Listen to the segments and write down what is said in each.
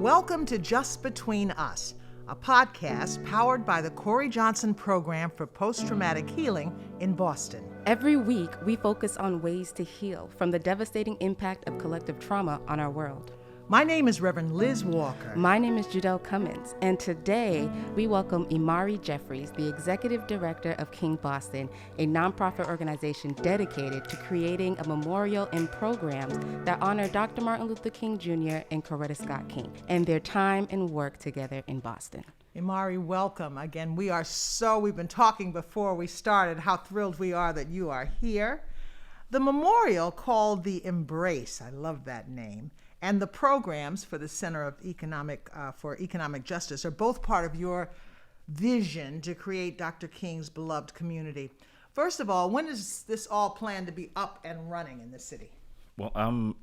Welcome to Just Between Us, a podcast powered by the Corey Johnson Program for Post-Traumatic Healing in Boston. Every week, we focus on ways to heal from the devastating impact of collective trauma on our world. My name is Reverend Liz Walker. My name is Judelle Cummins, and today we welcome Imari Jeffries, the Executive Director of King Boston, a nonprofit organization dedicated to creating a memorial and programs that honor Dr. Martin Luther King Jr. and Coretta Scott King and their time and work together in Boston. Imari, welcome. Again, we've been talking before we started how thrilled we are that you are here. The memorial called The Embrace, I love that name, and the programs for the Center of for Economic Justice are both part of your vision to create Dr. King's beloved community. First of all, when is this all planned to be up and running in the city? Well,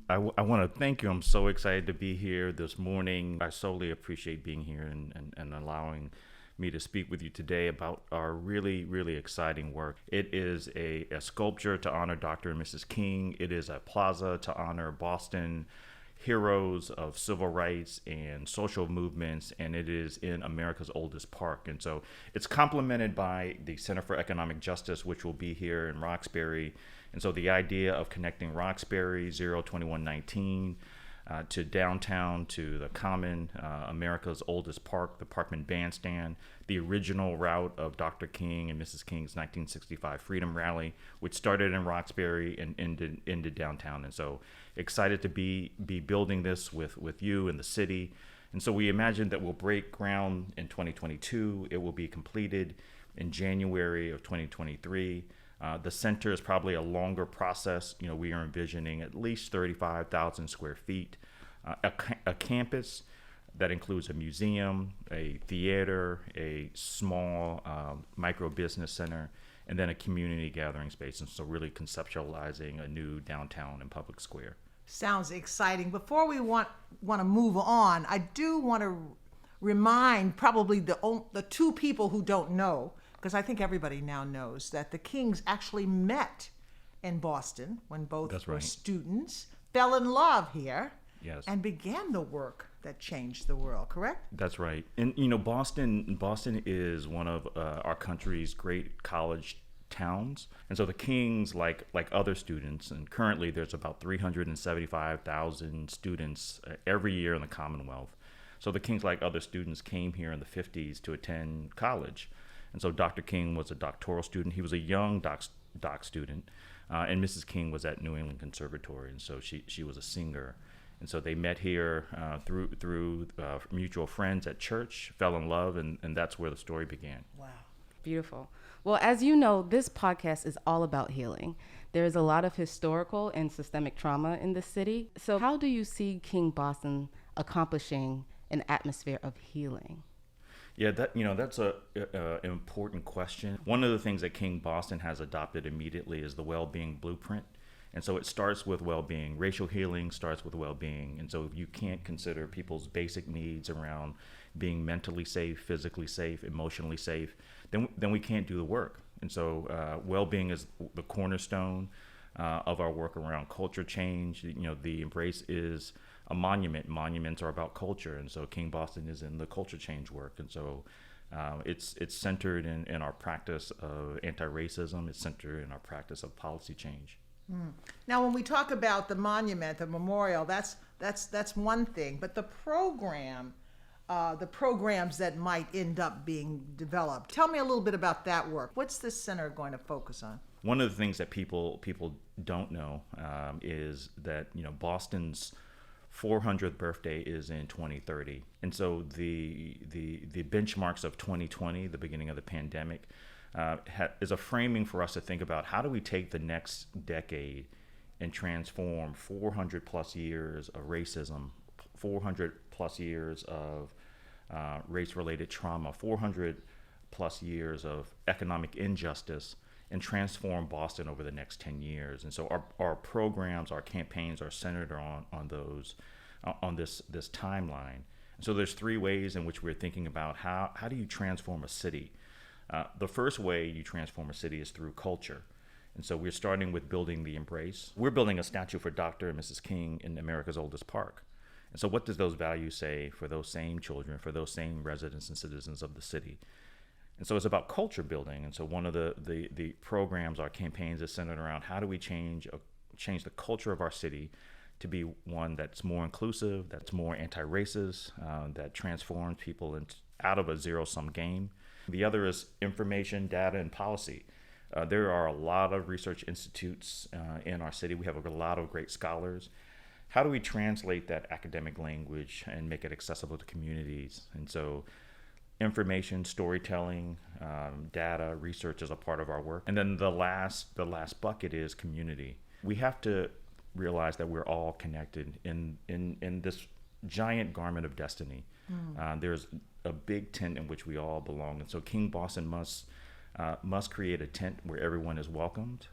I want to thank you. I'm so excited to be here this morning. I solely appreciate being here and allowing me to speak with you today about our really, really exciting work. It is a sculpture to honor Dr. and Mrs. King. It is a plaza to honor Boston heroes of civil rights and social movements, and it is in America's oldest park. And so it's complemented by the Center for Economic Justice, which will be here in Roxbury. And so the idea of connecting Roxbury 02119 to downtown, to the Common, America's oldest park, the Parkman Bandstand, the original route of Dr. King and Mrs. King's 1965 Freedom Rally, which started in Roxbury and ended downtown. And so excited to be building this with you and the city. And so we imagine that we'll break ground in 2022. It will be completed in January of 2023. The center is probably a longer process. We are envisioning at least 35,000 square feet, a campus that includes a museum, a theater, a small micro business center, and then a community gathering space. And so really conceptualizing a new downtown and public square. Sounds exciting. Before we want to move on, I do want to remind probably the two people who don't know, because I think everybody now knows, that the Kings actually met in Boston when both were students, fell in love here, yes, and began the work that changed the world, correct? That's right. And Boston is one of our country's great college towns. And so the Kings, like other students, and currently there's about 375,000 students every year in the Commonwealth. So the Kings, like other students, came here in the 50s to attend college. And so Dr. King was a doctoral student. He was a young doc student, and Mrs. King was at New England Conservatory, and so she was a singer. And so they met here through mutual friends at church, fell in love, and that's where the story began. Wow. Beautiful. Well, as you know, this podcast is all about healing. There is a lot of historical and systemic trauma in the city. So how do you see King Boston accomplishing an atmosphere of healing? Yeah, that's an important question. One of the things that King Boston has adopted immediately is the well-being blueprint. And so it starts with well-being. Racial healing starts with well-being. And so if you can't consider people's basic needs around being mentally safe, physically safe, emotionally safe, then we can't do the work. And so well-being is the cornerstone of our work around culture change. The Embrace is a monument. Monuments are about culture, and so King Boston is in the culture change work. And so it's centered in our practice of anti-racism. It's centered in our practice of policy change. Now, when we talk about the monument, the memorial, that's one thing. But the programs that might end up being developed. Tell me a little bit about that work. What's this center going to focus on? One of the things that people don't know is that Boston's 400th birthday is in 2030, and so the benchmarks of 2020, the beginning of the pandemic, is a framing for us to think about how do we take the next decade and transform 400 plus years of racism, 400 plus years of race-related trauma, 400 plus years of economic injustice, and transform Boston over the next 10 years. And so our programs, our campaigns are centered on this timeline. And so there's three ways in which we're thinking about how do you transform a city. The first way you transform a city is through culture. And so we're starting with building the Embrace. We're building a statue for Dr. and Mrs. King in America's oldest park. And so what does those values say for those same children, for those same residents and citizens of the city? And so it's about culture building. And so one of the programs, our campaigns, is centered around how do we change the culture of our city to be one that's more inclusive, that's more anti-racist, that transforms people out of a zero-sum game. The other is information, data, and policy. There are a lot of research institutes in our city. We have a lot of great scholars. How do we translate that academic language and make it accessible to communities? And so information, storytelling, data, research is a part of our work. And then the last bucket is community. We have to realize that we're all connected in this giant garment of destiny. There's a big tent in which we all belong. And so King Boston must create a tent where everyone is welcomed.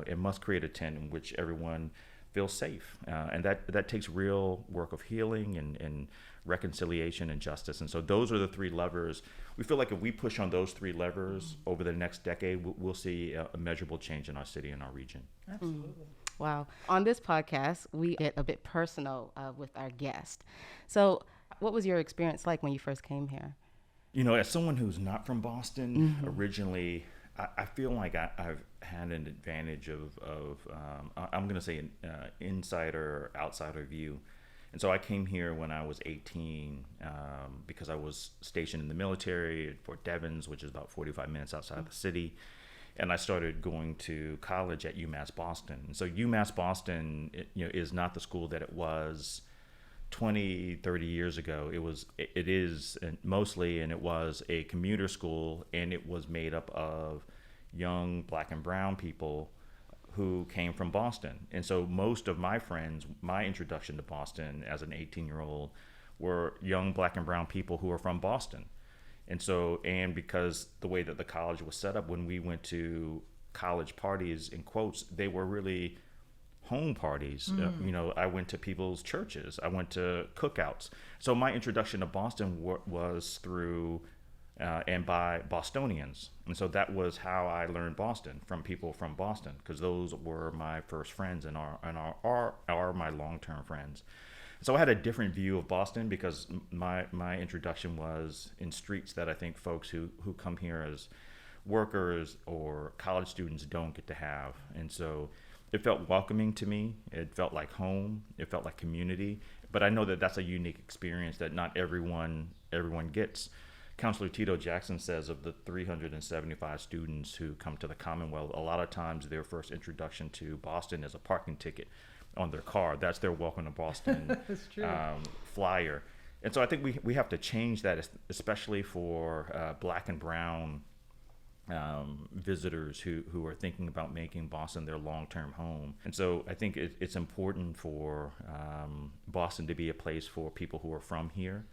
It must create a tent in which everyone feels safe. And that takes real work of healing and reconciliation and justice. And so those are the three levers. We feel like if we push on those three levers over the next decade, we'll see a measurable change in our city and our region. Absolutely. Wow. On this podcast, we get a bit personal with our guest. So what was your experience like when you first came here? You know, as someone who's not from Boston originally, I feel like I've had an advantage of I'm going to say an insider or outsider view. And so I came here when I was 18 because I was stationed in the military at Fort Devens, which is about 45 minutes outside of the city. And I started going to college at UMass Boston. And so UMass Boston, is not the school that it was 20, 30 years ago. It is mostly, and it was a commuter school, and it was made up of young Black and brown people who came from Boston. And so most of my friends, my introduction to Boston as an 18-year-old were young Black and brown people who are from Boston. And because the way that the college was set up, when we went to college parties, in quotes, they were really home parties. I went to people's churches. I went to cookouts. So my introduction to Boston was through and by Bostonians. And so that was how I learned Boston, from people from Boston, because those were my first friends and are my long-term friends. So I had a different view of Boston because my introduction was in streets that I think folks who come here as workers or college students don't get to have. And so it felt welcoming to me. It felt like home. It felt like community. But I know that that's a unique experience that not everyone gets. Counselor Tito Jackson says of the 375 students who come to the Commonwealth, a lot of times their first introduction to Boston is a parking ticket on their car. That's their welcome to Boston flyer. And so I think we have to change that, especially for Black and brown visitors who are thinking about making Boston their long-term home. And so I think it's important for Boston to be a place for people who are from here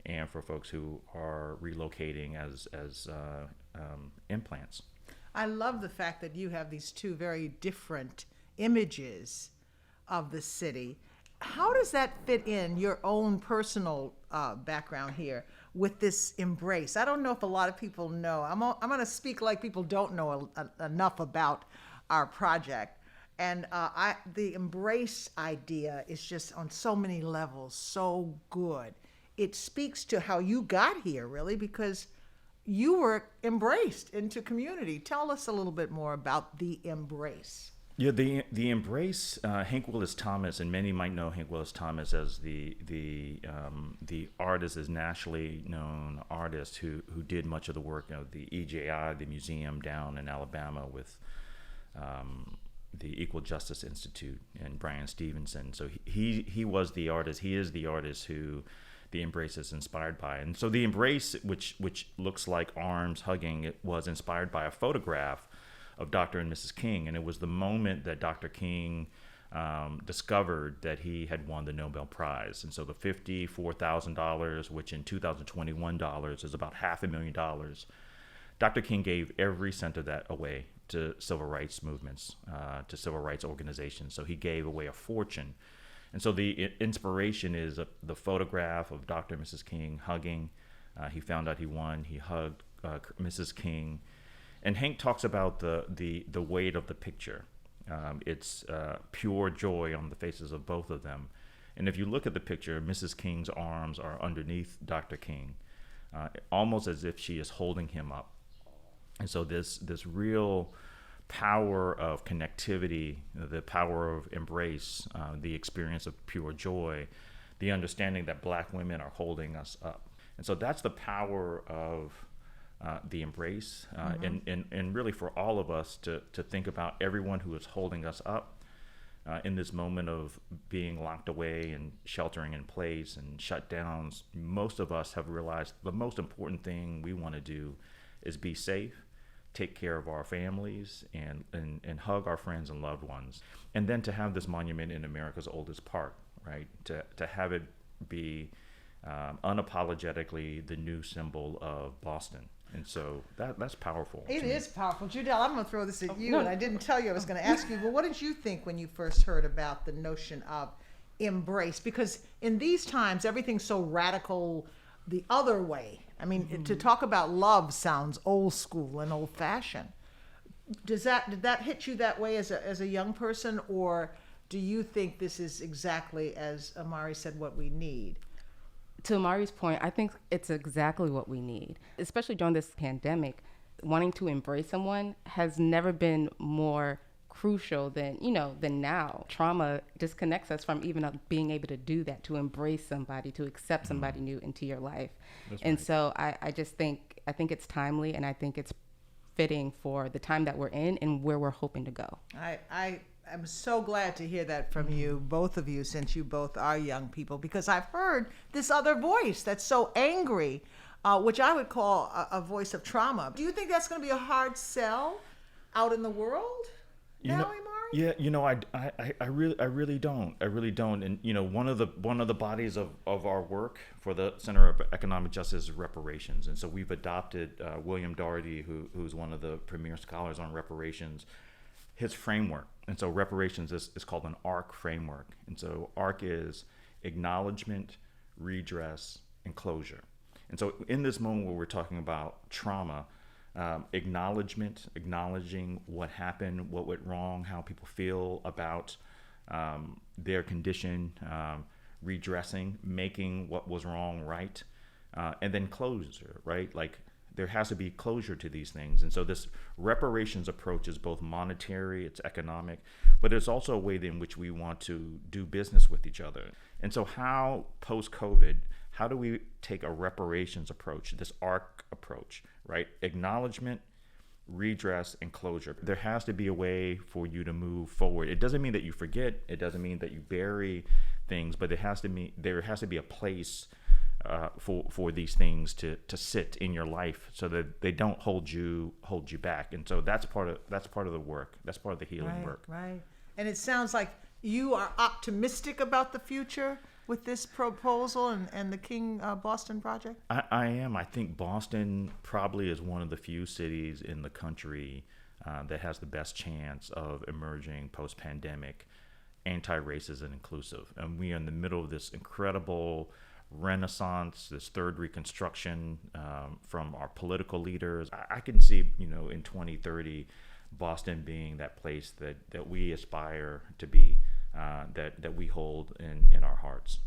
and for folks who are relocating as implants. I love the fact that you have these two very different images of the city. How does that fit in your own personal background here with this embrace? I don't know if a lot of people know. I'm going to speak like people don't know enough about our project. And the embrace idea is just on so many levels so good. It speaks to how you got here, really, because you were embraced into community. Tell us a little bit more about the embrace. Yeah, the embrace. Hank Willis Thomas, and many might know Hank Willis Thomas as the artist, is nationally known artist who did much of the work of the EJI, the museum down in Alabama, with the Equal Justice Institute and Brian Stevenson. So he was the artist. He is the artist who the embrace is inspired by. And so the embrace, which looks like arms hugging, it was inspired by a photograph of Dr. and Mrs. King. And it was the moment that Dr. King discovered that he had won the Nobel Prize. And so the $54,000, which in 2021 dollars is about $500,000, Dr. King gave every cent of that away to civil rights movements, to civil rights organizations. So he gave away a fortune. And so the inspiration is the photograph of Dr. and Mrs. King hugging. He found out he won. He hugged Mrs. King. And Hank talks about the weight of the picture. It's pure joy on the faces of both of them. And if you look at the picture, Mrs. King's arms are underneath Dr. King, almost as if she is holding him up. And so this real power of connectivity, the power of embrace, the experience of pure joy, the understanding that Black women are holding us up. And so that's the power of the embrace, and really for all of us to think about everyone who is holding us up in this moment of being locked away and sheltering in place and shut downs. Most of us have realized the most important thing we want to do is be safe, take care of our families, and hug our friends and loved ones. And then to have this monument in America's oldest park, right? To have it be unapologetically the new symbol of Boston. And so that's powerful. It is powerful. Judelle, I'm going to throw this at you, no. and I didn't tell you I was going to ask you, but what did you think when you first heard about the notion of embrace? Because in these times, everything's so radical the other way. I mean, to talk about love sounds old school and old fashioned. Did that hit you that way as a young person, or do you think this is exactly, as Imari said, what we need? To Amari's point, I think it's exactly what we need, especially during this pandemic. Wanting to embrace someone has never been more crucial than now. Trauma disconnects us from even being able to do that, to embrace somebody, to accept somebody new into your life. And so I just think it's timely, and I think it's fitting for the time that we're in and where we're hoping to go. I'm so glad to hear that from you, both of you, since you both are young people, because I've heard this other voice that's so angry, which I would call a voice of trauma. Do you think that's going to be a hard sell out in the world now, Imari? Yeah, I really don't. And one of the bodies of our work for the Center of Economic Justice is reparations. And so we've adopted William Doherty, who's one of the premier scholars on reparations, his framework. And so reparations is called an ARC framework. And so ARC is acknowledgement, redress, and closure. And so in this moment where we're talking about trauma, acknowledging what happened, what went wrong, how people feel about their condition, redressing, making what was wrong right, and then closure, right? Like, there has to be closure to these things. And so this reparations approach is both monetary, it's economic, but it's also a way in which we want to do business with each other. And so how, post-COVID, how do we take a reparations approach, this ARC approach, right? Acknowledgement, redress, and closure. There has to be a way for you to move forward. It doesn't mean that you forget, it doesn't mean that you bury things, but there has to be a place for these things to sit in your life, so that they don't hold you back. And so that's part of the work. That's part of the healing work. Right. And it sounds like you are optimistic about the future with this proposal and the King Boston project. I am. I think Boston probably is one of the few cities in the country that has the best chance of emerging post-pandemic anti-racist and inclusive. And we are in the middle of this incredible renaissance, this third reconstruction from our political leaders. I can see, in 2030, Boston being that place that we aspire to be, that we hold in our hearts.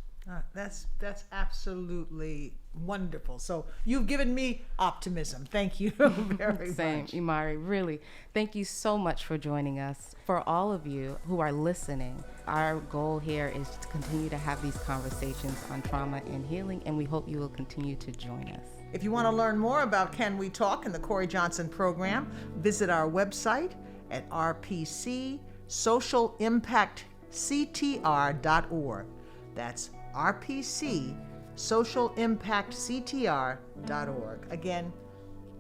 That's absolutely wonderful. So you've given me optimism. Thank you very Same, much. Imari, really. Thank you so much for joining us. For all of you who are listening, our goal here is to continue to have these conversations on trauma and healing, and we hope you will continue to join us. If you want to learn more about Can We Talk and the Corey Johnson program, visit our website at rpcsocialimpactctr.org. That's rpcsocialimpactctr.org. Again,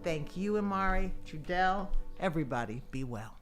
thank you, Imari, Judelle, everybody, be well.